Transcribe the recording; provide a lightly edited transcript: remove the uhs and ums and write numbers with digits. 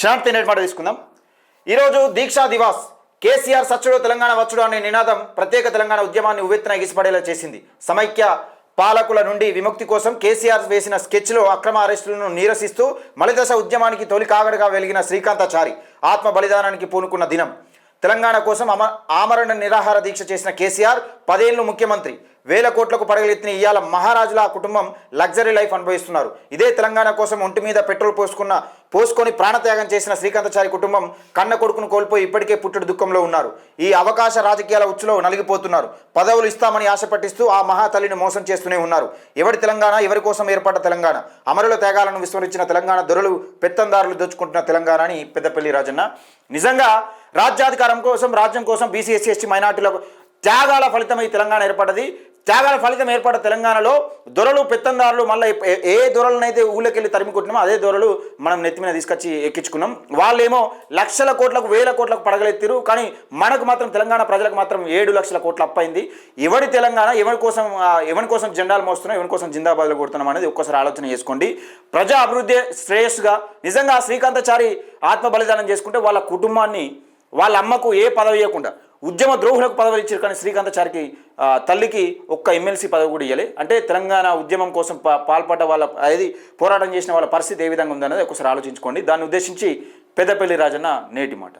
శాంతి మాట తీసుకుందాం. ఈరోజు దీక్షా దివాస్ కేసీఆర్ సచ్చుడు తెలంగాణ వచ్చుడు అనే నినాదం ప్రత్యేక తెలంగాణ ఉద్యమాన్ని ఉవ్వెత్తున ఎగిసిపడేలా చేసింది. సమైక్య పాలకుల నుండి విముక్తి కోసం కేసీఆర్ వేసిన స్కెచ్లో అక్రమ అరెస్టులను నిరసిస్తూ మలిదశ ఉద్యమానికి తొలి కాగడగా వెలిగిన శ్రీకాంతాచారి ఆత్మ బలిదానానికి పూనుకున్న దినం. తెలంగాణ కోసం ఆమరణ నిరాహార దీక్ష చేసిన కేసీఆర్ 10 ఏళ్ళు ముఖ్యమంత్రి, వేల కోట్లకు పడగలెత్తిన ఇయ్యాల మహారాజుల కుటుంబం లగ్జరీ లైఫ్ అనుభవిస్తున్నారు. ఇదే తెలంగాణ కోసం ఒంటి మీద పెట్రోల్ పోసుకొని ప్రాణత్యాగం చేసిన శ్రీకాంతాచారి కుటుంబం కన్న కొడుకును కోల్పోయి ఇప్పటికే పుట్టుడు దుఃఖంలో ఉన్నారు. ఈ అవకాశ రాజకీయాల ఉచ్చులో నలిగిపోతున్నారు. పదవులు ఇస్తామని ఆశ పట్టిస్తూ ఆ మహాతల్లిని మోసం చేస్తూనే ఉన్నారు. ఎవరి తెలంగాణ, ఎవరి కోసం ఏర్పడ్డ తెలంగాణ? అమరుల త్యాగాలను విస్మరించిన తెలంగాణ, దొరలు పెత్తందారులు దోచుకుంటున్న తెలంగాణ అని పెద్దపల్లి రాజన్న. నిజంగా రాజ్యాధికారం కోసం, రాజ్యం కోసం బీసీ ఎస్సీ ఎస్టీ మైనార్టీలకు త్యాగాల ఫలితమై తెలంగాణ ఏర్పడ్డది. త్యాగాల ఫలితం ఏర్పడ్డ తెలంగాణలో దొరలు పెత్తందారులు మళ్ళీ ఏ దొరలనైతే ఊళ్ళకెళ్ళి తరిమి కొట్టినామో అదే దొరలు మనం నెత్తి మీద తీసుకొచ్చి ఎక్కించుకున్నాం. వాళ్ళేమో లక్షల కోట్లకు, వేల కోట్లకు పడగలెత్తిరు. కానీ మనకు మాత్రం తెలంగాణ ప్రజలకు మాత్రం 7 లక్షల కోట్లు అప్పైంది. ఎవడి తెలంగాణ, ఎవరి కోసం జెండాలు మోస్తున్నాం, ఎవరి కోసం జిందాబాద్లు కొడుతున్నాం అనేది ఒక్కసారి ఆలోచన చేసుకోండి. ప్రజా అభివృద్ధి శ్రేయస్సుగా నిజంగా శ్రీకాంతాచారి ఆత్మ బలిదానం చేసుకుంటే వాళ్ళ కుటుంబాన్ని, వాళ్ళ అమ్మకు ఏ పదవి ఇవ్వకుండా ఉద్యమ ద్రోహులకు పదవులు ఇచ్చారు. కానీ శ్రీకాంతాచారికి తల్లికి ఒక్క ఎమ్మెల్సీ పదవి కూడా ఇవ్వలే. అంటే తెలంగాణ ఉద్యమం కోసం పాల్పడ్డ వాళ్ళ, అది పోరాటం చేసిన వాళ్ళ పరిస్థితి ఏ విధంగా ఉందనేది ఒకసారి ఆలోచించుకోండి. దాన్ని ఉద్దేశించి పెద్దపల్లి రాజన్న నేటి మాట.